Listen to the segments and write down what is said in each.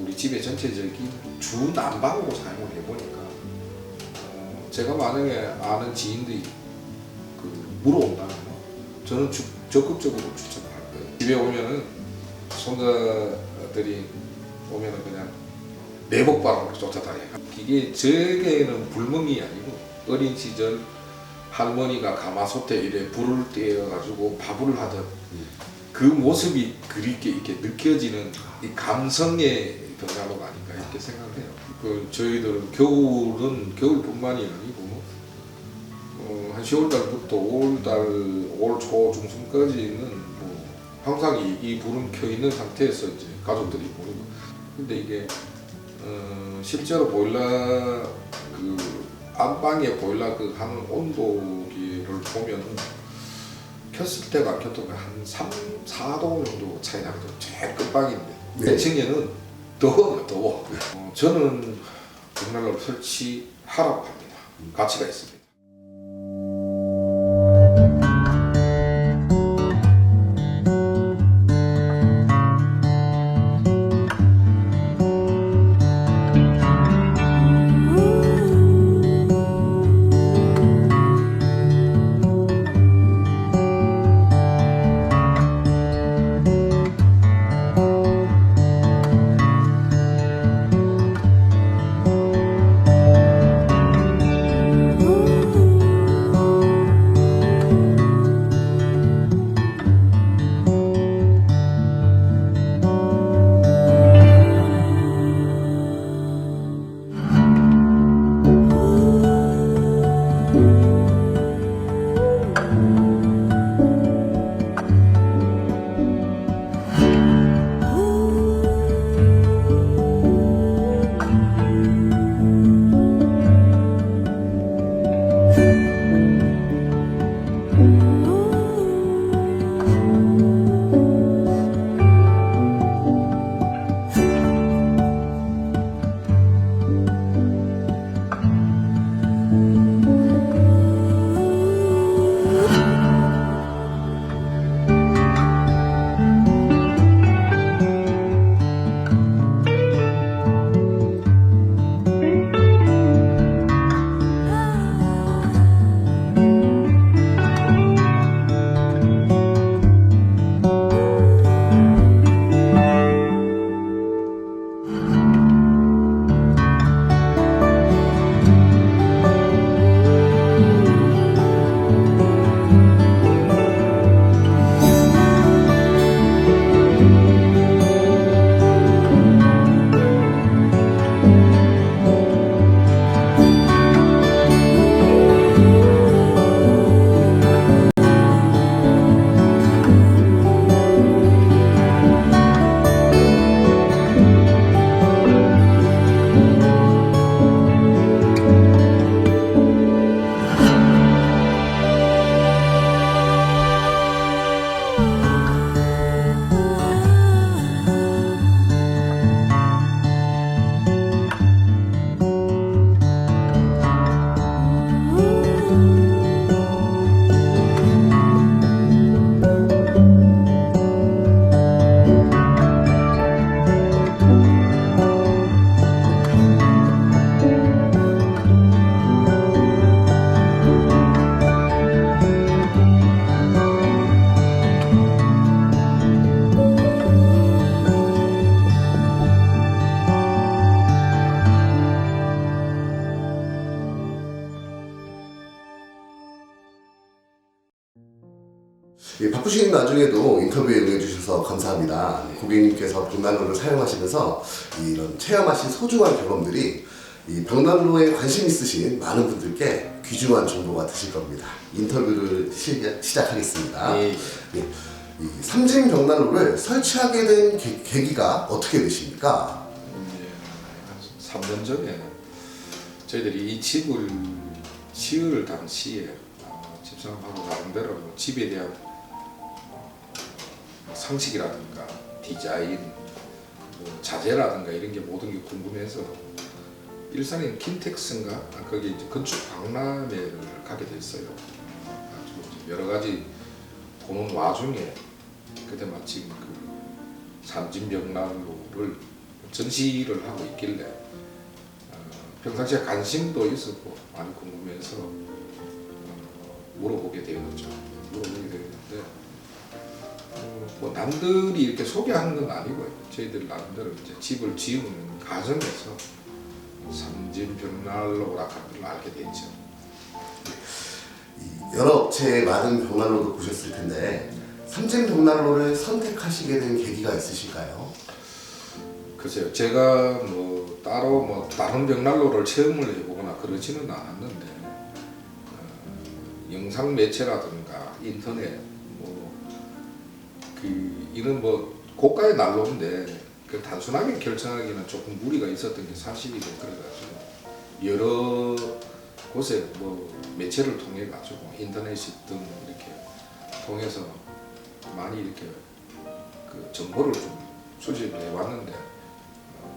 우리 집의 전체적인 주 난방으로 사용을 해보니까 제가 만약에 아는 지인들이 물어온다면 저는 적극적으로 추천을 할 거예요. 집에 오면은 손자들이 오면은 그냥 내복바람으로 쫓아다녀요. 이게 저에게는 불멍이 아니고 어린 시절 할머니가 가마솥에 이래 불을 떼어가지고 밥을 하던 그 모습이 그립게 이렇게 느껴지는 이 감성의 벽난로가 아닌가 이렇게 생각을 해요. 저희들은 겨울뿐만이 아니고 한 10월달부터 5월달, 올 초 중순까지는 항상 이 불은 켜 있는 상태에서 이제 가족들이 보는 거. 근데 이게 실제로 보일러 안방에 보일러 하는 온도계를 보면 켰을 때가 켰던 한 3, 4도 정도 차이 나거든요. 제일 끝방인데 대층에는 더워. 저는 벽난로를 설치하라고 합니다. 가치가 있습니다. 바쁘신 나중에도 인터뷰에 응해주셔서 감사합니다. 고객님께서 벽난로를 사용하시면서 이런 체험하신 소중한 경험들이 이 벽난로에 관심 있으신 많은 분들께 귀중한 정보가 되실 겁니다. 인터뷰를 시작하겠습니다. 이 삼진 벽난로를 설치하게 된 계기가 어떻게 되십니까? 3년 전에 저희들이 이 집을 지을 당시에 집사람하고 나름대로 집에 대한 상식이라든가 디자인, 자재라든가 이런 게 모든 게 궁금해서 일산인 킨텍스인가 거기 이제 건축 박람회를 가게 됐어요. 여러 가지 보는 와중에 그때 마침 그 삼진 벽난로를 전시를 하고 있길래 평상시에 관심도 있었고 많이 궁금해서 물어보게 되었죠. 물어보게 되었는데 뭐 남들이 이렇게 소개하는 건 아니고요. 저희들 나름대로 이제 집을 지으는 과정에서 삼진벽난로라 하는 걸 알게 됐죠. 여러 업체의 많은 벽난로도 보셨을 텐데 삼진벽난로를 선택하시게 된 계기가 있으실까요? 글쎄요, 제가 뭐 따로 뭐 다른 벽난로를 체험을 해보거나 그러지는 않았는데 영상 매체라든가 인터넷 뭐 이런 뭐 고가의 난로인데 그 단순하게 결정하기는 조금 무리가 있었던 게 사실이고 그래가지고 여러 곳에 뭐 매체를 통해 가지고 인터넷이든 이렇게 통해서 많이 이렇게 그 정보를 좀 수집해 왔는데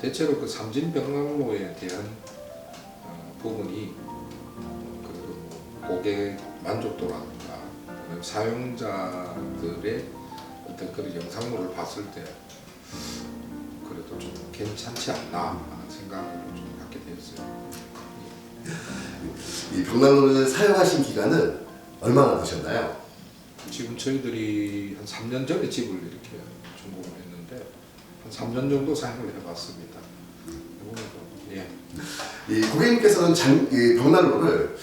대체로 그 삼진벽난로에 대한 부분이 그 고객 만족도라든가 사용자들의 어떤 그런 영상물을 봤을 때 그래도 좀 괜찮지 않나 하는 생각을 좀 갖게 되었어요. 이 벽난로를 사용하신 기간은 얼마나 되셨나요? 지금 저희들이 한 3년 전에 집을 이렇게 준공을 했는데 한 3년 정도 사용을 해봤습니다. 예. 이 고객님께서는 이 벽난로를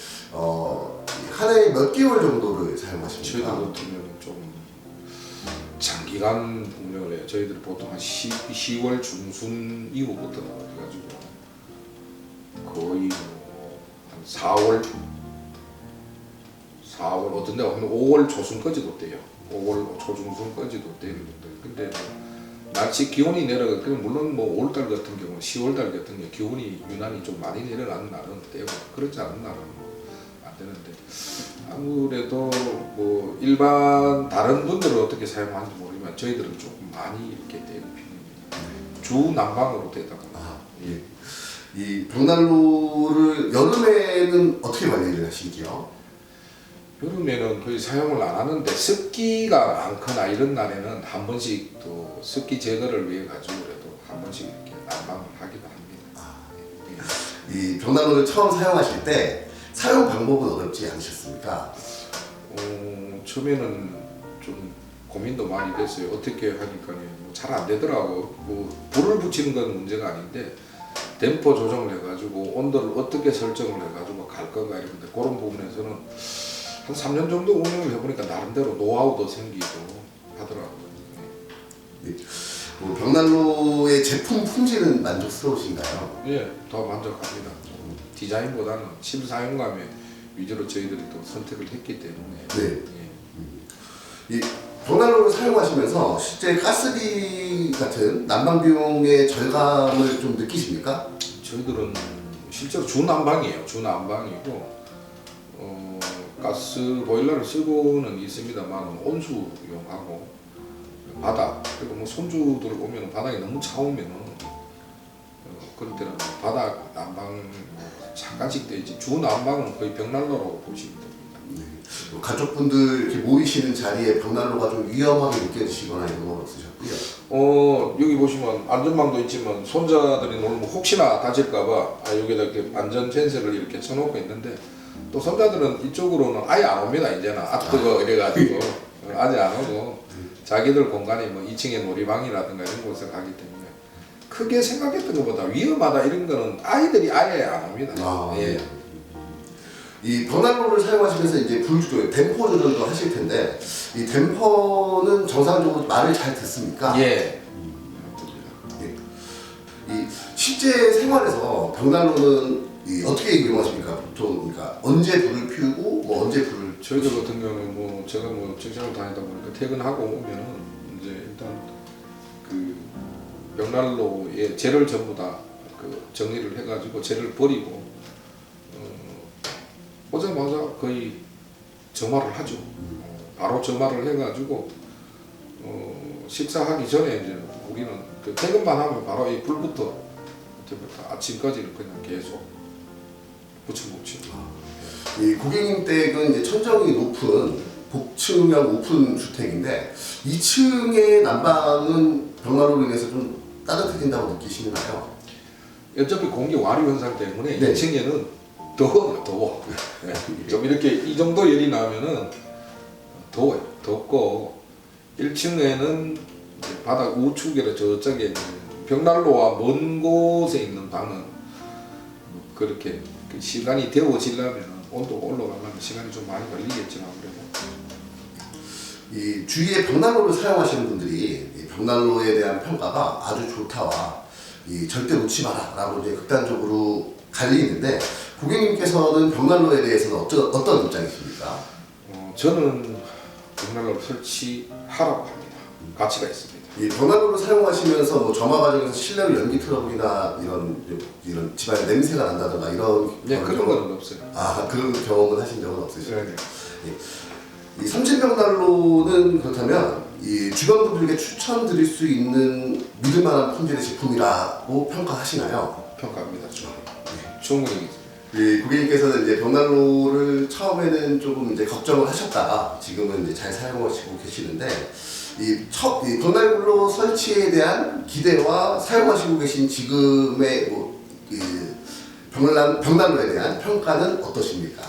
한 해에 몇 개월 정도를 사용하십니까? 저희들 같은 경우는 좀 장기간 운영을 해요. 저희들이 보통 한 10월 중순 이후부터 해가지고 거의 한 4월 어떤 데가 한 5월 초순까지도 돼요. 5월 초중순까지도 되는데 근데 날씨 기온이 내려가 그럼 물론 뭐 5월달 같은 경우 10월달 같은 경우 기온이 유난히 좀 많이 내려가는 날은 되고 그렇지 않은 날은 안 되는데 아무래도 뭐 일반 다른 분들은 어떻게 사용하는지 모르지만 저희들은 조금 많이 이렇게 되는 편입니다. 주 난방으로 되다 보니까. 예. 이 벽난로를 여름에는 어떻게 관리를 하시지요? 여름에는 거의 사용을 안 하는데 습기가 많거나 이런 날에는 한 번씩 또 습기 제거를 위해 가지고라도 한 번씩 이렇게 난방을 하기도 합니다. 이 벽난로를 처음 사용하실 때 사용 방법은 어렵지 않으셨습니까? 처음에는 좀 고민도 많이 됐어요. 어떻게 하니까 잘 안 되더라고. 뭐 불을 붙이는 건 문제가 아닌데 댐퍼 조정을 해가지고 온도를 어떻게 설정을 해가지고 갈 건가 이런데 그런 부분에서는 한 3년 정도 운영을 해보니까 나름대로 노하우도 생기고 하더라고요. 네. 뭐 벽난로의 제품 품질은 만족스러우신가요? 예, 더 만족합니다. 디자인보다는 실사용감에 위주로 저희들이 또 선택을 했기 때문에. 네. 예. 이 벽난로를 사용하시면서 실제 가스비 같은 난방 비용의 절감을 좀 느끼십니까? 저희들은 실제로 주난방이에요. 주난방이고 가스 보일러를 쓰고는 있습니다만 온수용하고 바닥 그리고 뭐 손주들 오면 바닥이 너무 차오면은 그럴 때는 바닥 난방 잠깐씩 되지 주 난방은 거의 벽난로라고 보시면 됩니다. 네. 가족분들 이렇게 모이시는 자리에 벽난로가 좀 위험하게 느껴지시거나 이런 건 없으셨고요? 여기 보시면 안전망도 있지만 손자들이 놀면 혹시나 다칠까봐 여기다 이렇게 안전 펜스를 이렇게 쳐놓고 있는데 또 손자들은 이쪽으로는 아예 안 옵니다. 이제는 뜨거 이래가지고 아직 안 오고 자기들 공간이 뭐 2층에 놀이방이라든가 이런 곳에 가기 때문에 크게 생각했던 것보다 위험하다 이런 거는 아이들이 아예 안 옵니다. 예. 이 벽난로를 사용하시면서 이제 불 조절, 댐퍼 조절도 하실 텐데 이 댐퍼는 정상적으로 말을 잘 듣습니까? 예. 예. 이 실제 생활에서 벽난로는 어떻게 이용하십니까? 보통 그러니까 언제 불을 피우고 뭐 언제 불을 저희들 같은 경우는 뭐 제가 뭐 직장을 다니다 보니까 퇴근하고 오면은 이제 일단 그 벽난로에 재를 전부 다 그 정리를 해가지고 재를 버리고 오자마자 거의 점화를 하죠. 바로 점화를 해가지고 식사하기 전에 이제 우리는 그 퇴근만 하면 바로 이 불부터 아침까지는 그냥 계속 붙여놓죠. 이 고객님 댁은 이제 천정이 높은 복층형 오픈 주택인데 2층의 난방은 벽난로로 인해서 좀 따뜻해진다고 느끼시나요? 어차피 공기 와류 현상 때문에 네. 2층에는 더워. 네. 좀 이렇게 이 정도 열이 나면은 더워요. 덥고 1층에는 바닥 우측에 저쪽에 이제 벽난로와 먼 곳에 있는 방은 그렇게 그 시간이 데워지려면 온도가 올라가려면 시간이 좀 많이 걸리겠지만 그래도 이 주위에 벽난로를 사용하시는 분들이 이 벽난로에 대한 평가가 아주 좋다와 이 절대 놓지 마라라고 이제 극단적으로 갈리는데 고객님께서는 벽난로에 대해서는 어떤 입장이십니까? 저는 벽난로를 설치하라고 합니다. 가치가 있습니다. 이 벽난로를 사용하시면서 뭐 점화 과정에서 실내로 연기 트러블이나 이런 집안에 냄새가 난다든가 이런 네, 그런 건 없어요. 아 그런 경험은 하신 적은 없으시죠? 네. 이 삼진벽난로는 그렇다면 이 주변 분들에게 추천드릴 수 있는 믿을만한 품질의 제품이라고 평가하시나요? 평가합니다. 충분히. 이 고객님께서는 이제 벽난로를 처음에는 조금 이제 걱정을 하셨다가 지금은 이제 잘 사용하시고 계시는데 이 벽난로 설치에 대한 기대와 사용하시고 계신 지금의 벽난로에 대한 평가는 어떠십니까?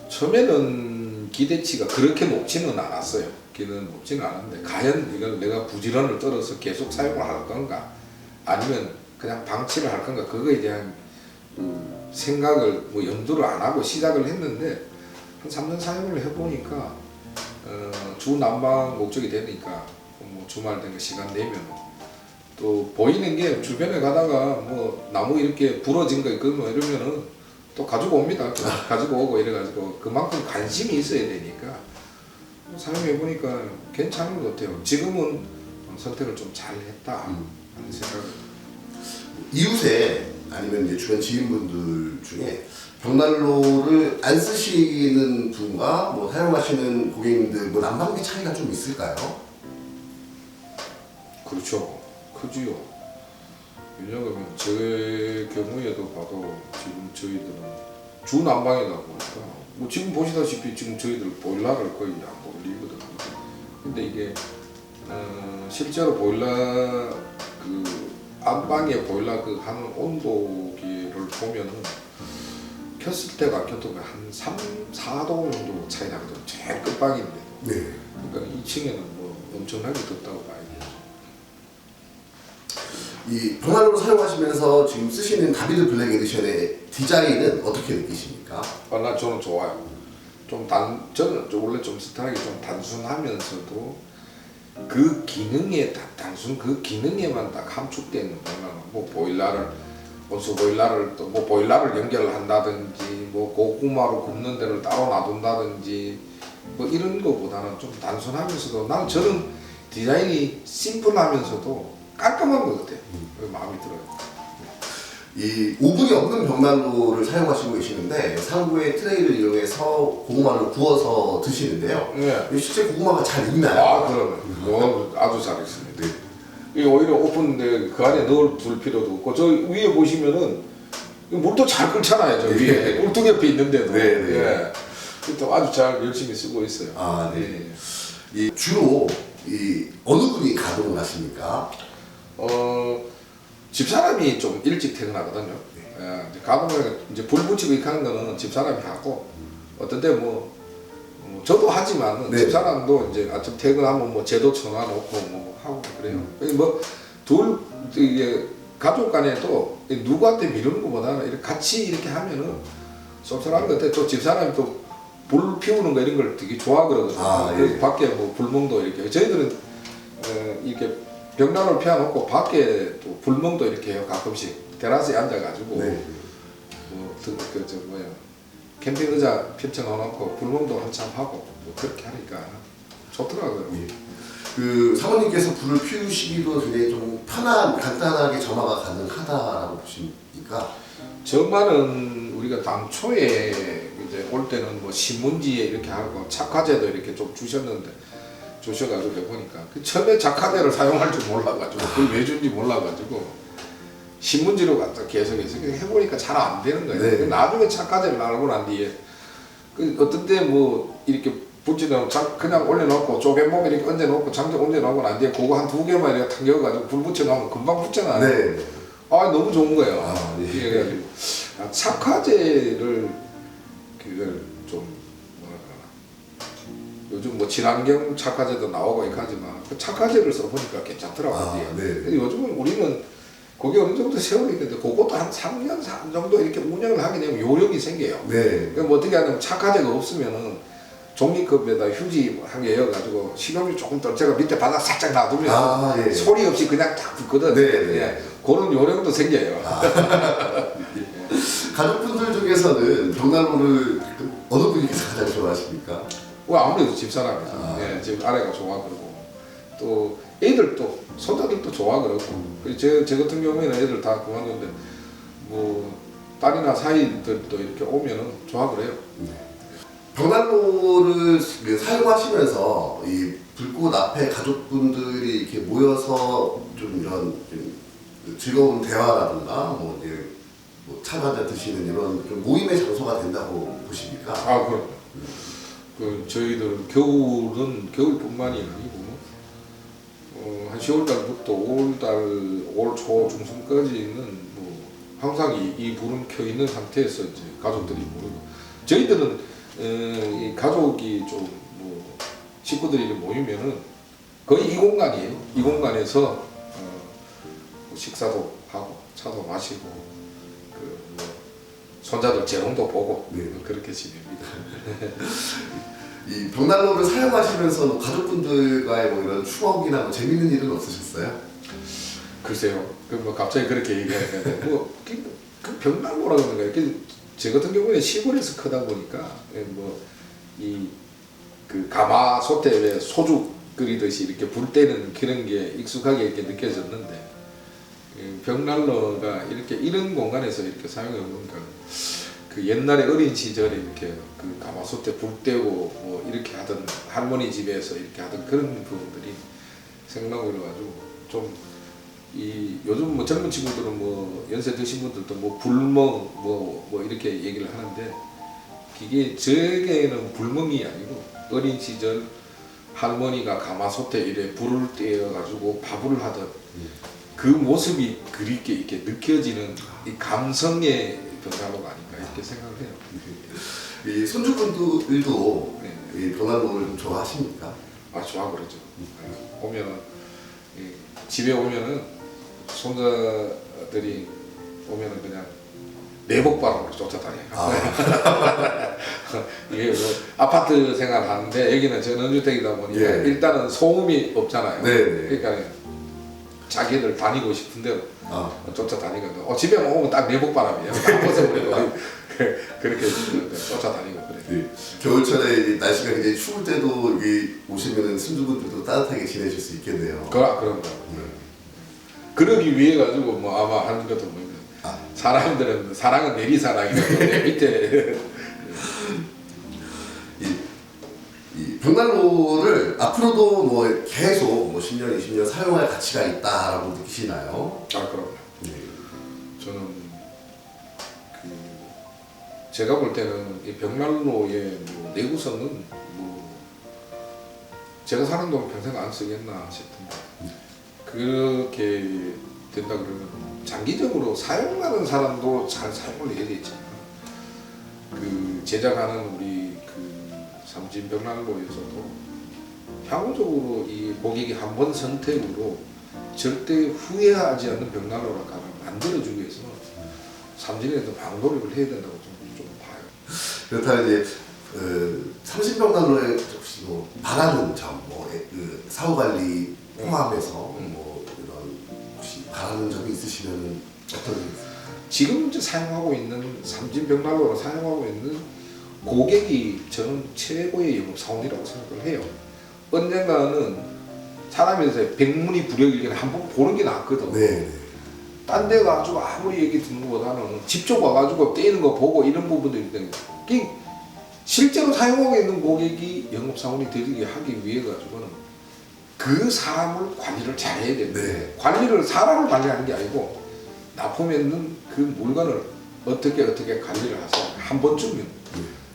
처음에는 기대치가 그렇게 높지는 않았어요. 기대는 높지는 않았는데 과연 이걸 내가 부지런을 떨어서 계속 사용을 할 건가 아니면 그냥 방치를 할 건가 그거에 대한 생각을 염두를 안 하고 시작을 했는데 한 3년 사용을 해보니까 주 난방 목적이 되니까 뭐 주말 된 거 시간 내면 또 보이는 게 주변에 가다가 뭐 나무 이렇게 부러진 거 있거나 이러면은 또 가지고 옵니다. 가지고 오고 이래가지고 그만큼 관심이 있어야 되니까 사용해 보니까 괜찮은 것 같아요. 지금은 선택을 좀 잘했다 하는 생각을. 이웃에 아니면 이제 주변 지인분들 중에 벽난로를 안 쓰시는 분과 뭐 사용하시는 고객님들 뭐 난방비 차이가 좀 있을까요? 그렇죠. 크지요. 왜냐하면 제 경우에도 봐도 지금 저희들은 주 난방이다 보니까 뭐 지금 보시다시피 지금 저희들 보일러를 거의 안 돌리거든요. 근데 이게 실제로 보일러 그 안방에 보일러 그 하는 온도기를 보면은 켰을 때가 켰던 한 3, 4도 정도 차이 나거든요. 제일 끝방인데도. 네. 그러니까 2층에는 뭐 엄청나게 덥다고 봐야 돼요. 이 벽난로를 사용하시면서 지금 쓰시는 다비드 블랙 에디션의 디자인은 어떻게 느끼십니까? 저는 좋아요. 저는 원래 좀 스타일이 좀 단순하면서도 그 기능에 단순 그 기능에만 딱 함축된 뭐 보일러를 온수 보일러를 또 뭐 보일러를 연결한다든지 뭐 고구마로 굽는 데를 따로 놔둔다든지 뭐 이런 거보다는 좀 단순하면서도 저는 디자인이 심플하면서도 깔끔한 것 같아요. 마음에 들어요. 이 오븐이 없는 벽난로를 사용하시고 계시는데 상부에 트레이를 이용해서 고구마를 구워서 드시는데요. 네. 실제 고구마가 잘 익나요? 그러면 아주 잘했습니다. 이 오히려 오픈인데 그 안에 넣을 필요도 없고 저 위에 보시면은 물도 잘 끓잖아요. 저 위에 꿀뚝 옆에 있는데도. 예. 또 아주 잘 열심히 쓰고 있어요. 아, 네. 이 주로 어느 분이 가동을 하십니까? 집사람이 좀 일찍 퇴근하거든요. 예, 가동을 이제 불 붙이고 이렇게 하는 거는 집사람이 하고 어떤 때 저도 하지만 네. 집사람도 이제 아침 퇴근하면 뭐 제도 쳐놔놓고 뭐 하고 그래요. 이게 가족 간에도 누구한테 미루는 것보다는 이렇게 같이 이렇게 하면은 쏠쏠한 것 같아요. 또 집사람이 또 불 피우는 거 이런 걸 되게 좋아하거든요. 그래서 밖에 뭐 불멍도 이렇게 저희들은 이렇게 벽난로를 피워놓고 밖에 또 불멍도 이렇게 해요. 가끔씩 테라스에 앉아가지고 캠핑 의자 펼쳐놓고 불멍도 한참 하고 뭐 그렇게 하니까 좋더라고요. 그 사모님께서 불을 피우시기도 굉장히 좀 간단하게 점화가 가능하다라고 보십니까? 정말은 우리가 당초에 이제 올 때는 뭐 신문지에 이렇게 하고 착화제도 이렇게 좀 주셔가지고 해보니까 처음에 착화제를 사용할 줄 몰라가지고 그걸 왜 준지 몰라가지고 신문지로 갖다 계속해서 해보니까 잘 안 되는 거예요. 네. 나중에 착화제를 알고 난 뒤에 어떤 때 뭐 이렇게 붙이는 그냥 올려놓고 쪼개목 이렇게 얹어놓고 장작 얹어놓고 난 뒤에 그거 한 2개만 이렇게 당겨가지고 불 붙여놓으면 금방 붙잖아요. 네. 아 너무 좋은 거예요. 아, 네. 그래가지고 착화제를 그걸 좀 뭐랄까 요즘 뭐 친환경 착화제도 나오고 있고 하지만 그 착화제를 써보니까 괜찮더라고요. 아, 네. 근데 요즘은 우리는 그게 어느 정도 세월이 있는데 그것도 한 3년 4년 정도 이렇게 운영을 하게 되면 요령이 생겨요. 네. 그럼 어떻게 하냐면 착화제가 없으면은 종이컵에다 휴지 한 개 넣어가지고 식용유 조금 떨쳐가 밑에 바닥 살짝 놔두면 아, 예. 소리 없이 그냥 딱 붙거든. 네, 네. 예. 그런 요령도 생겨요. 가족분들 중에서는 벽난로를 어느 분께서 가장 좋아하십니까? 아무래도 집사람이죠. 아. 예, 지금 아내가 좋아 그러고 또 애들도 손자들도 좋아 그러고 제 같은 경우에는 애들 다 그만두는데 뭐 딸이나 사이들도 이렇게 오면은 좋아 그래요. 벽난로를 사용하시면서 이 불꽃 앞에 가족분들이 이렇게 모여서 좀 이런 좀 즐거운 대화라든가 뭐 이제 뭐 차 한잔 드시는 이런 좀 모임의 장소가 된다고 보십니까? 아 그럼요. 그 저희들은 겨울뿐만이 아니고 한 10월 달부터 5월 달, 5월 초 중순까지는 뭐 항상 이 불은 켜 있는 상태에서 이제 가족들이 모이고 저희들은 이 가족이 좀 뭐 식구들이 모이면은 거의 이 공간이에요. 이 공간에서 식사도 하고 차도 마시고 뭐 손자들 재롱도 보고 네. 그렇게 지냅니다. 이 벽난로를 사용하시면서 뭐 가족분들과의 뭐 이런 추억이나 뭐 재밌는 일은 없으셨어요? 글쎄요. 뭐 갑자기 그렇게 얘기하니까 그 벽난로라고 하는 거예요. 제 같은 경우에 시골에서 크다 보니까 그 가마솥에 소주 끓이듯이 이렇게 불 때는 그런 게 익숙하게 이렇게 느껴졌는데 벽난로가 이렇게 이런 공간에서 이렇게 사용해 보니까 그 옛날에 어린 시절에 이렇게 그 가마솥에 불 때고 뭐 이렇게 하던 할머니 집에서 이렇게 하던 그런 부분들이 생각나고 그래가지고 좀 요즘 뭐 젊은 친구들은 뭐 연세 드신 분들도 뭐 불멍 뭐 이렇게 얘기를 하는데 이게 저에게는 불멍이 아니고 어린 시절 할머니가 가마솥에 이래 불을 떼어 가지고 밥을 하던 그 모습이 그립게 이렇게 느껴지는 이 감성의 벽난로가 아닌가 이렇게 생각을 해요. 이 손주분들도 네. 이 벽난로를 좀 좋아하십니까? 아 좋아 그러죠. 오면은 집에 오면은 손자들이 오면은 그냥 내복바람으로 쫓아다녀요. 이게 뭐 아파트 생활하는데 여기는 전원주택이다 보니까 예. 일단은 소음이 없잖아요. 네네. 그러니까 자기들 다니고 싶은 대로 쫓아다니거든. 집에 오면 딱 내복바람이에요. 딱 벗어버리고 그렇게 쫓아다니고 그래요. 네. 겨울철에 날씨가 굉장히 추울 때도 여기 오시면은 손주분들도 따뜻하게 지내실 수 있겠네요. 그런가. 그러기 위해 가지고 뭐 아마 하는 것도 뭐 사람들은 사랑은 내리사랑이라고 내 밑에 이 벽난로를 앞으로도 뭐 계속 뭐 10년, 20년 사용할 가치가 있다라고 느끼시나요? 그럼요. 네. 저는 제가 볼 때는 이 벽난로의 뭐 내구성은 뭐 제가 사는 동안 평생 안 쓰겠나 싶은데 그렇게 된다 그러면 장기적으로 사용하는 사람도 잘 사용을 해야 되잖아요. 그 제작하는 우리 그 삼진 벽난로에서도 향후적으로 이 고객이 한 번 선택으로 절대 후회하지 않는 벽난로를 만들어주기 위해서 삼진에도 방노력을 해야 된다고 좀 봐요. 그렇다면 이제 삼신벽난로에 혹시 뭐 바라는 점, 그 사후 관리 포함해서 뭐 이런 혹시 바라는 점이 있으시면 어떤 게 있어요? 지금 이제 사용하고 있는 삼진 벽난로로 사용하고 있는 고객이 저는 최고의 영업 사원이라고 생각을 해요. 언젠가는 사람이 이제 백문이 불여일견 한번 보는 게 낫거든. 네. 딴 데 가지고 아무리 얘기 듣는 것보다는 직접 와가지고 떼는 거 보고 이런 부분들이 있거든요. 실제로 사용하고 있는 고객이 영업사원이 되게 하기 위해 가지고는 그 사람을 관리를 잘 해야 되는데 네. 관리를 사람을 관리하는 게 아니고 납품에 있는 그 물건을 어떻게 관리를 하세요. 한 번쯤은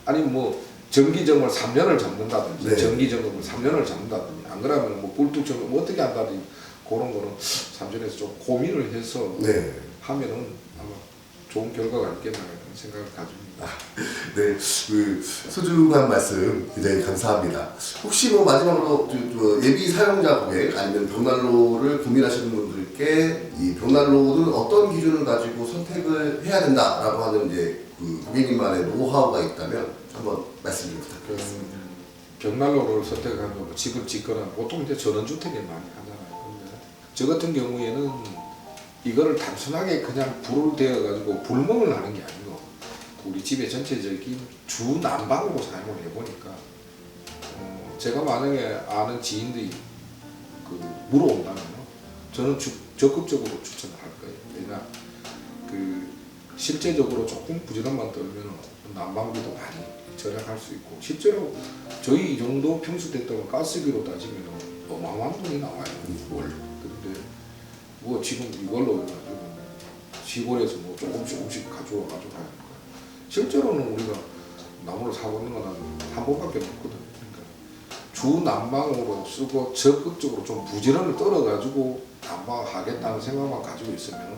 아니 뭐 정기점을 3년을 잡는다든지 네. 정기점을 3년을 잡는다든지 안 그러면 뭐 꿀뚝점 뭐 어떻게 한다든지 그런 거는 삼전에서 좀 고민을 해서 네. 하면은 아마 좋은 결과가 있겠나 이런 생각을 가집니다. 네, 그 소중한 말씀 굉장히 감사합니다. 혹시 뭐 마지막으로 예비 사용자 고객 아니면 벽난로를 고민하시는 분들께 이 벽난로는 어떤 기준을 가지고 선택을 해야 된다라고 하는 이제 그 고객님만의 노하우가 있다면 한번 말씀 좀 부탁드리겠습니다. 벽난로를 선택하는 거 지금 짓거나 보통 이제 전원주택에 많이 하잖아요. 근데 저 같은 경우에는 이거를 단순하게 그냥 불을 대어가지고 불멍을 하는 게 아니고 우리 집의 전체적인 주 난방으로 사용을 해보니까 제가 만약에 아는 지인들이 그 물어온다면요 저는 적극적으로 추천을 할 거예요. 왜냐 그 실제적으로 조금 부지런만 떨면 난방비도 많이 절약할 수 있고 실제로 저희 이 정도 평수 됐다고 가스비로 따지면 어마어마한 돈이 나와요. 그런데 뭐 지금 이걸로 해가지고 시골에서 뭐 조금씩 가져와가지고 하는 거예요. 실제로는 우리가 나무를 사보는 건 한 번밖에 없거든요. 그러니까 주 난방으로 쓰고 적극적으로 좀 부지런을 떨어가지고 난방하겠다는 생각만 가지고 있으면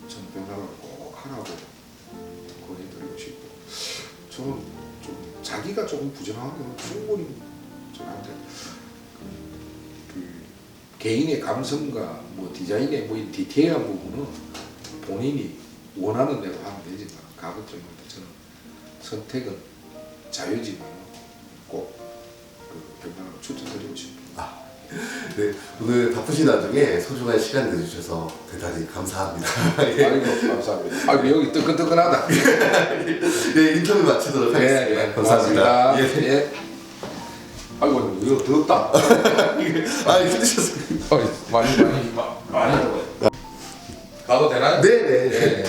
저는 벽난로를 꼭 하라고 권해드리고 싶고 저는 좀 자기가 조금 부지런하면 충분히 저한테 그 개인의 감성과 뭐 디자인의 뭐 디테일한 부분은 본인이 원하는 대로 하면 되지만 가급적이면 저는 선택은 자유지만 꼭 그 벽난로를 추천드리고 싶습니다. 네, 오늘 바쁘신 와중에 소중한 시간 내주셔서 대단히 감사합니다. 아이고 감사합니다. 아이고 여기 뜨끈뜨끈하다. 네, 인터뷰 마치도록 하겠습니다. 예, 감사합니다. 고맙습니다. 예. 예. 아이고 이거 더럽다. 아, 힘드셨어요? 많이 더워요. 가도 되나요? 네네. 예.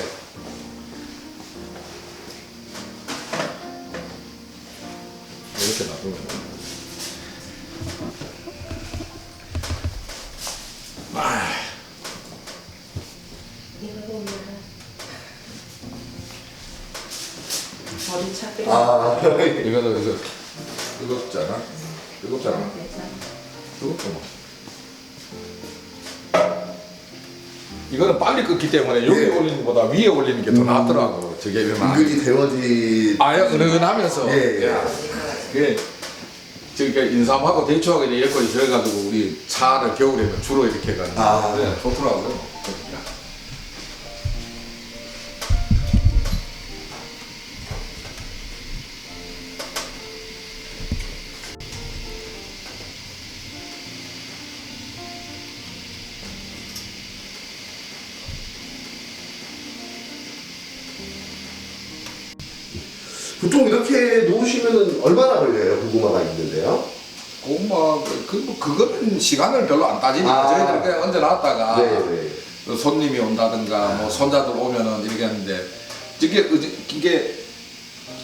이렇게 놔두면. 머리 차게. 아, 이거는 이거 뜨겁잖아. 뜨겁잖아. 뜨겁죠 뭐. 이거는 빨리 끓기 때문에 여기 네. 올리는 것보다 위에 올리는 게 더 낫더라고. 저게 많이. 은근히 데워지. 아예 은은하면서. 예, 예. 야, 그게 저기 인삼하고 대추하고 이런 것이 들어가지고 우리 차를 겨울에는 주로 이렇게 해가지고 아. 네, 좋더라고요. 보통 이렇게 놓으시면 얼마나 걸려요? 고구마가 있는데요? 고구마 그거는 시간을 별로 안 따지니까 아. 저희들 그냥 얹어놨다가 네. 그 손님이 온다든가 뭐 손자들 오면은 이렇게 하는데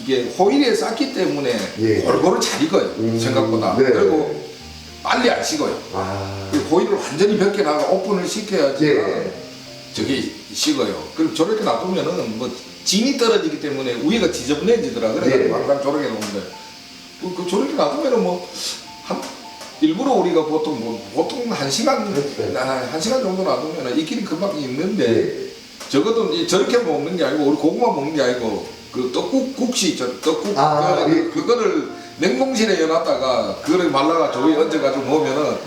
이게 호일에 쌓기 때문에 예. 골고루 잘 익어요. 생각보다. 네. 그리고 빨리 안 식어요. 아, 그 호일을 완전히 벗겨나가 오픈을 시켜야지 예. 저게 식어요. 그럼 저렇게 놔두면은 뭐 진이 떨어지기 때문에 위가 지저분해지더라. 그래가지고 예. 항상 저렇게 놓는데 그 저렇게 놔두면은 뭐 일부러 우리가 보통 한 시간 정도 놔두면 익기는 금방 익는데 예. 적어도 저렇게 먹는 게 아니고 우리 고구마 먹는 게 아니고 그 떡국시 있죠. 떡국 아, 예. 그거를 냉동실에 넣어놨다가 그거를 말라가 조에 얹어가지고 먹으면은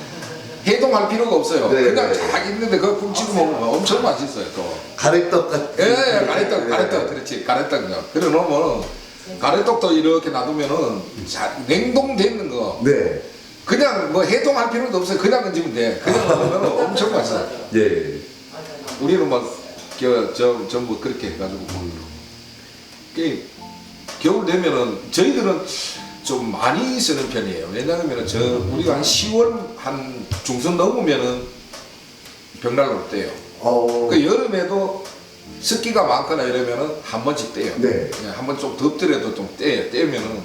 해동할 필요가 없어요. 네, 그냥 네. 쫙 있는데 그거 국 찍어 먹으면 엄청 맛있어요. 또. 가래떡 같은. 예, 가래떡, 그렇지. 가래떡이요. 그래 놓으면 가래떡도 이렇게 놔두면은 냉동되는 거. 네. 그냥 뭐 해동할 필요도 없어요. 그냥 얹으면 돼. 그냥 먹으면 엄청 맛있어요. 예. 우리는 전부 그렇게 해가지고 먹어요. 겨울 되면은 저희들은 좀 많이 쓰는 편이에요. 왜냐하면 우리가 한 10월 한 중순 넘으면은 벽난로를 떼요. 그 여름에도 습기가 많거나 이러면은 한 번씩 떼요. 네. 한 번 좀 덥더라도 좀 떼요. 떼면은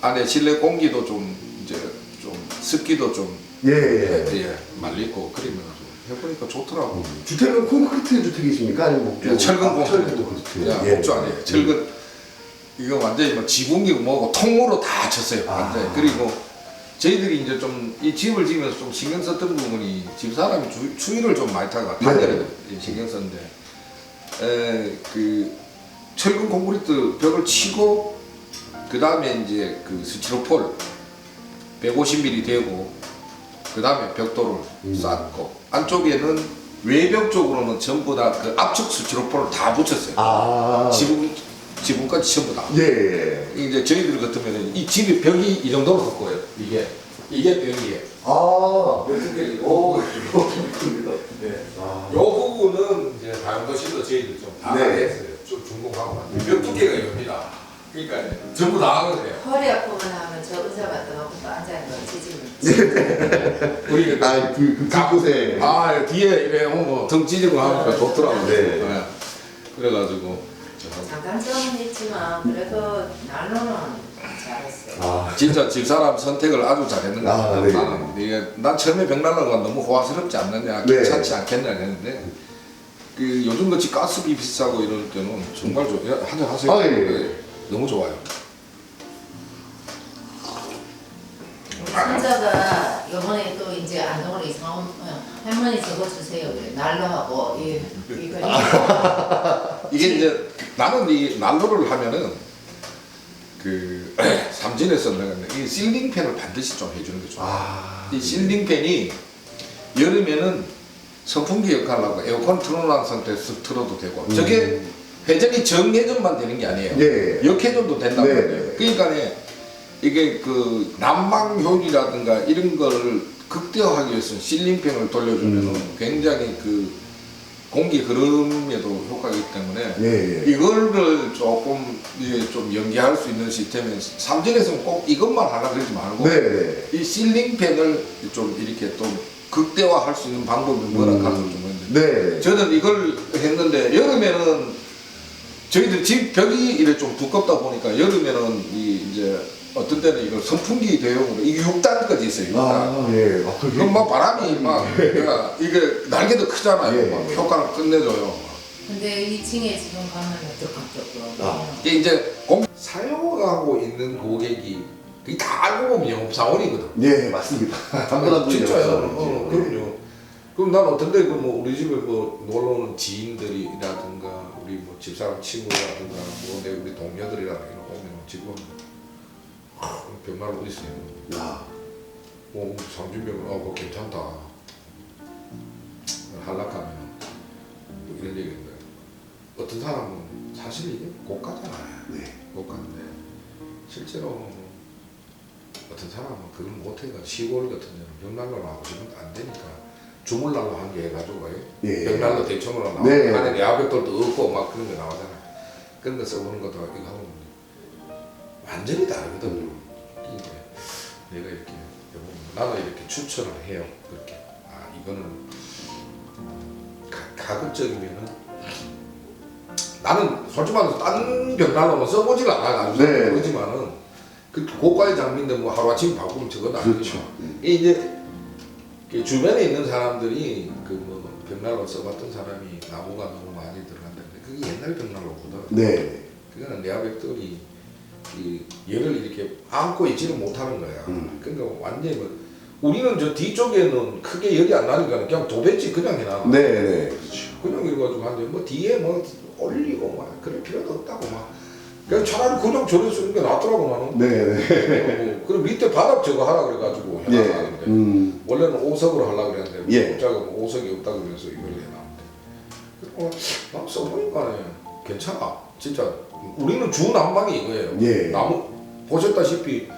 안에 실내 공기도 좀 이제 좀 습기도 좀 예. 말리고 그러면 해보니까 좋더라고. 주택은 콘크리트 주택이십니까? 아니면 목조? 철근 철근 콘크리트. 콘크리트. 야, 목조 아니에요. 철근 이거 완전히 뭐 지붕이고 뭐고 통으로 다 쳤어요. 완전히. 그리고 저희들이 이제 좀 이 집을 지으면서 좀 신경 썼던 부분이 집 사람이 추위를 좀 많이 타가 단열에 신경 썼는데 그 철근 콘크리트 벽을 치고 그 다음에 이제 그 스티로폴 150mm 되고 그 다음에 벽돌을 쌓고 안쪽에는 외벽 쪽으로는 전부 다 그 압축 스티로폴을 다 붙였어요. 아. 지붕까지 전부 다. 예. 이제 저희들 같으면은 이 집이 벽이 이 정도로 컸고요. 이게 벽이에요. 아. 오, 그렇습니다. 네. 아. 요 부분은 이제 다용도실도 저희들 좀다 네. 했어요. 좀 중공하고 벽 두께가 이겁니다. 그러니까 전부 다 하거든요. 허리 아프거나 하면 저 의자 갖다 놓고 또 앉아있는 거 찢으면 우리 아, 그 뒷곳에. 뒤에 이래 등 찢고 하니까 좋더라고요. 네. 그래가지고 장단점은 있지만 그래도 난로는 잘했어요. 아. 진짜 집사람 선택을 아주 잘했는 것 같아요. 네. 나는 이게 난 처음에 벽난로가 너무 호화스럽지 않느냐, 네. 괜찮지 않겠냐 했는데 그 요즘 같이 가스비 비싸고 이럴 때는 정말 좋아요. 한잔 하세요. 아, 예. 네. 너무 좋아요. 우리 손자가 이번에 또 이제 안동으로 이사 오면 할머니 저거 주세요. 그래. 난로하고 이 그림. 이게 이제 나는 이 난로를 하면은 그 삼진에서 내가 이 실링팬을 반드시 좀 해주는 게 좋아요. 아. 이 실링팬이 여름에는 선풍기 역할을 하고 에어컨 틀어놓은 상태에서 쓱 틀어도 되고 저게 회전이 정회전만 되는 게 아니에요. 예. 역회전도 된단 네. 말이에요. 그러니까 이게 그 난방 효율이라든가 이런 거를 극대화하기 위해서 실링팬을 돌려주면은 굉장히 그 공기 흐름에도 효과가 있기 때문에 예. 이거를 조금 이제 좀 연계할 수 있는 시스템에 삼진에서는 꼭 이것만 하라 그러지 말고 네. 이 실링팬을 좀 이렇게 또 극대화할 수 있는 방법이 뭐라 가르쳐 좀 했는데 네. 저는 이걸 했는데 여름에는 저희들 집 벽이 이래 좀 두껍다 보니까 여름에는 이제 어떤 때는 이걸 선풍기 대용으로 이게 6단까지 있어요. 6단. 아, 예. 아, 그게. 그럼 막 바람이 막 그러니까 이게 날개도 크잖아요. 예. 막 효과를 끝내줘요. 근데 2층에 지금 가면 조금 아. 이게 이제 사용하고 있는 고객이 그게 다 알고 보면 영업사원이거든. 예, 맞습니다. 한번 진짜요. 그럼요. 그럼 난 어떤 데 뭐 우리 집에 뭐 놀러 오는 지인들이라든가 우리 뭐 집사람 친구라든가 뭐 내 우리 동료들이라든가 이런 거 오면 지금 벽난로 있어요. 야. 뭐 상주병 그거 괜찮다. 한락하면 뭐 이런 얘기인데 어떤 사람은 사실 이게 고가잖아요. 네. 고가인데 실제로 어떤 사람은 그걸 못해가 시골 같은 데는 벽난로를 하고 싶은데 안 되니까 주물난로 한 개 해가지고 예. 벽난로 대청으로 나오고 네. 안에 야벽돌도 없고 막 그런 거 나오잖아요. 그런 거 써보는 것도 이거 하면 완전히 다르거든요. 이게 내가 이렇게 해보면 나도 이렇게 추천을 해요. 그렇게 이거는 가급적이면은 나는 솔직히 말해서 딴 벽난로는 써보질 않아요. 네. 그렇지만은 그 고가의 장비인데 뭐 하루아침 바꾸면 저건 아니죠. 그렇죠. 이제 주변에 있는 사람들이 그 뭐 벽난로 써봤던 사람이 나무가 너무 많이 들어간다는데 그게 옛날 벽난로거든. 네. 그거는 내화벽돌이 이 열을 이렇게 안고 있지는 못하는 거야. 그러니까 완전히 뭐 우리는 저 뒤쪽에는 크게 열이 안 나니까 그냥 도배지 그냥 해놔. 네, 네. 그렇죠. 그냥 이래가지고 하는데 뭐 뒤에 뭐 올리고 막 그럴 필요도 없다고 막. 그냥 차라리 그냥 저래 쓰는 게 낫더라고 나는. 네, 네. 그리고 밑에 바닥 저거 하라 그래가지고 예. 해놨는데 원래는 오석으로 하려고 그랬는데 예. 갑자기 뭐 오석이 없다 그러면서 이걸 해놨는데 그리고 막 써보니까 괜찮아. 진짜 우리는 주 난방이 이거예요. 예. 나무 보셨다시피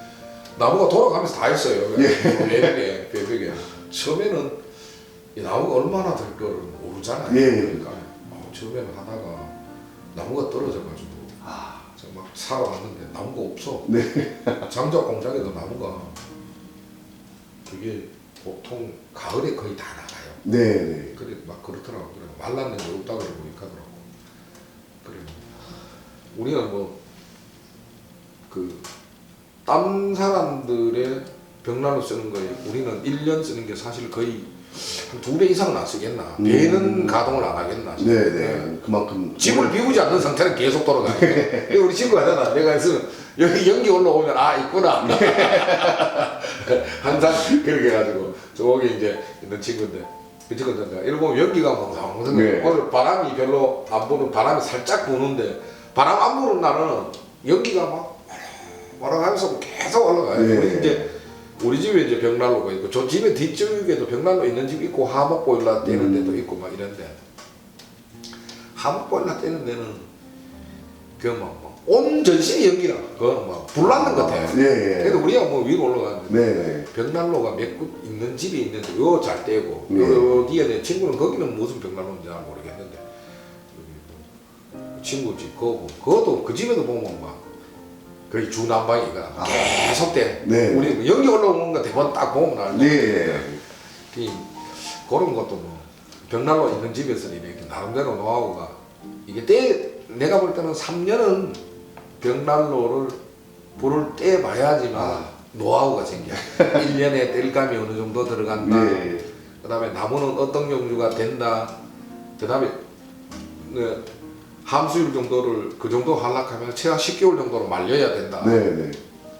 나무가 돌아가면서 다 했어요. 외벽에 처음에는 이 나무가 얼마나 될 거를 모르잖아요. 예. 그러니까 처음에는 하다가 나무가 떨어져가지고 막 사러 왔는데 나무가 없어. 네. 장작 공장에도 나무가 그게 보통 가을에 거의 다 나가요. 네, 네. 그래 막 그렇더라고. 그래 말랐는데 없다 그래 보니까 그러고. 그래 우리는 뭐 그 딴 사람들의 벽난로 쓰는 거에 우리는 1년 쓰는 게 사실 거의 한 2배 이상은 안 쓰겠나. 배는 가동을 안 하겠나. 네네. 그만큼 집을 비우지 않는 상태는 계속 돌아가니까. 우리 친구가 하잖아. 내가 있으면 여기 연기 올라오면 아 있구나. 항상 그렇게 해가지고 저기 이제 있는 친구인데 그 친구들 이러고 보면 연기가 멍성멍성. 네. 오늘 바람이 별로 안 부는 바람이 살짝 부는데 바람 안 부는 날은 연기가 막 와라가면서 계속 올라가요. 네. 우리 이제 우리 집에 이제 벽난로가 있고 저 집에 뒤쪽에도 벽난로 있는 집 있고 하목 보일러 떼는 데도 있고 막 이런데 하목 보일러 떼는 데는 그막온 전시의 연기라 그거 막 불났는 것 같아. 네, 네. 그래도 우리가 뭐 위로 올라가는데 네. 벽난로가 몇 곳 있는 집이 있는데 요 잘 떼고 네. 요 뒤에 내 친구는 거기는 무슨 벽난로인지 잘 모르겠는데 그 친구 집 그것도 그 집에도 보면 막 거의 주난방이가 계속 돼. 네. 우리 연기 올라오는 거 대본 딱 보면 알죠. 네. 그런 것도 뭐 벽난로 있는 집에서는 이렇게 나름대로 노하우가 이게 내가 볼 때는 3년은 벽난로를 불을 떼봐야지만 노하우가 생겨. 1년에 뗄감이 어느 정도 들어간다. 네. 그 다음에 나무는 어떤 종류가 된다. 그 다음에 함수율 정도를 그 정도 하락하면 최하 10개월 정도로 말려야 된다. 네.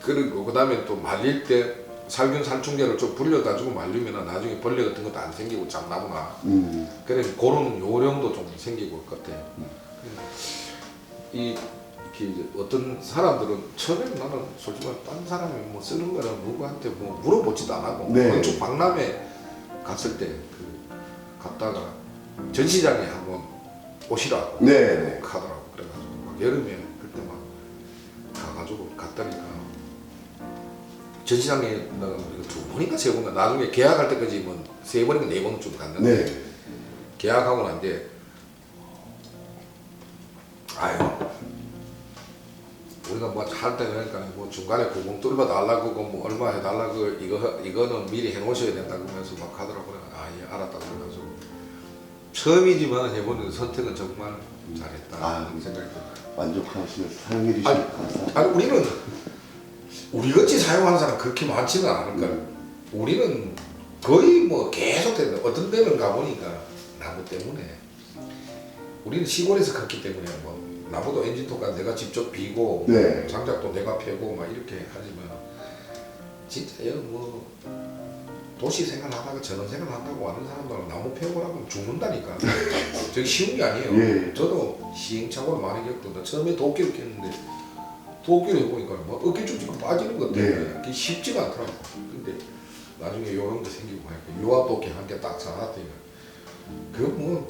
그리고 그 다음에 또 말릴 때 살균 살충제를 좀 불려가지고 말리면 나중에 벌레 같은 것도 안 생기고 잡나무나. 그래서 그런 요령도 좀 생기고 것 같아. 이렇게 이제 어떤 사람들은 처음에는 나는 솔직히 말해 다른 사람이 뭐 쓰는 거는 누구한테 뭐 물어보지도 않았고 네. 건축 박람회 갔을 때 갔다가 전시장에 한번 오시라고 네. 하더라고. 그래가지고 막 여름에 그때 막 가가지고 갔다니까 전시장에 내가 2번인가 3번인가 나중에 계약할 때까지 뭐 3번인가 4번쯤 갔는데 네. 계약하고 난 뒤에 아유 우리가 뭐 할 때 그러니까 뭐 중간에 구멍 뚫어 달라고 뭐 얼마 해달라고 이거는 미리 해놓으셔야 된다고 하면서 막 하더라고. 그래 아예 알았다고 그래가지고 처음이지만 해보는 선택은 정말 잘했다 그런 생각이 듭니다. 만족하시면서 사용해 주시니까 감사합니다. 아니 우리는 우리같이 사용하는 사람 그렇게 많지는 않으니까 우리는 거의 뭐 계속 되는 어떤 데는 가보니까 나무 때문에 우리는 시골에서 컸기 때문에 뭐 나무도 엔진톱까지 내가 직접 비고 네. 장작도 내가 패고 막 이렇게 하지만 진짜 여기 뭐 도시 생활하다가 전원 생활 한다고 하는 사람들은 나무 패고 하면 죽는다니까. 저게 쉬운 게 아니에요. 예. 저도 시행착오를 많이 겪거든. 처음에 도끼를 켰는데 도끼를 해보니까 뭐 어깨춤처럼 빠지는 것 때문에 네. 그게 쉽지가 않더라고. 근데 나중에 요령도 생기고 하니까 유압 도끼 한 개 딱 사놨더니 그 뭐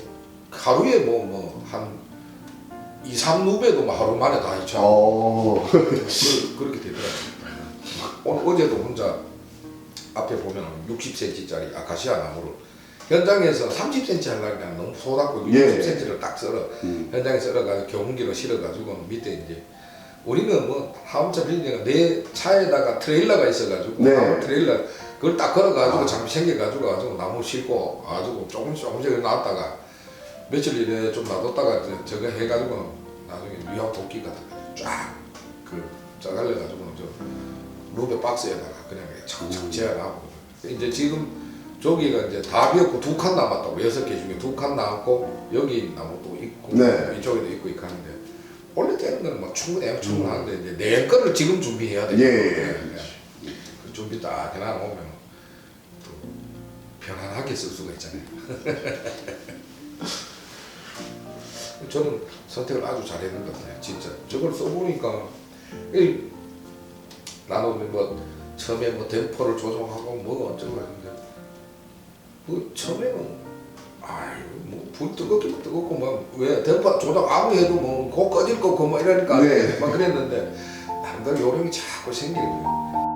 하루에 뭐 한 2, 3누배도 뭐 하루 만에 다 잊혀. 그렇게 되더라고요. 어제도 혼자 앞에 보면 60cm짜리 아카시아 나무를 현장에서 30cm 하려니까 너무 소답고 예. 60cm를 딱 썰어 현장에 썰어가지고 경운기로 실어가지고 밑에 이제 우리는 뭐 하우차 빌딩가 내 차에다가 트레일러가 있어가지고 네. 나무 트레일러 그걸 딱 걸어가지고 장비 챙겨가지고 가지고 나무 싣고 가지고 조금씩 놨다가 며칠 이래 좀 놔뒀다가 이제 저거 해가지고 나중에 유압 도끼 같은 거쫙그 짜갈려가지고 저 루베 박스에다가 그냥 착착 재어놔고 이제 지금 저기가 이제 다 비었고 2칸 남았다고 6개 중에 2칸 남았고 여기 나무도 있고 네. 이쪽에도 있고 하는데 원래 때는 거는 뭐 충분한데 이제 내 거를 지금 준비해야 되고 예. 그 준비 딱 해놔놓으면 또 편안하게 쓸 수가 있잖아요. 저는 선택을 아주 잘했는 것 같아요. 진짜 저걸 써보니까 나는 뭐 처음에 뭐 댐퍼를 조정하고 뭐가 어쩌고 했는데 그 처음에는 아유 뭐불 뜨겁기만 뜨겁고 막 왜 댐퍼 조정 아무리 해도 뭐 곧 꺼질 거고 막 이러니까 네. 막 그랬는데 나름대로 요령이 자꾸 생기는 거예요.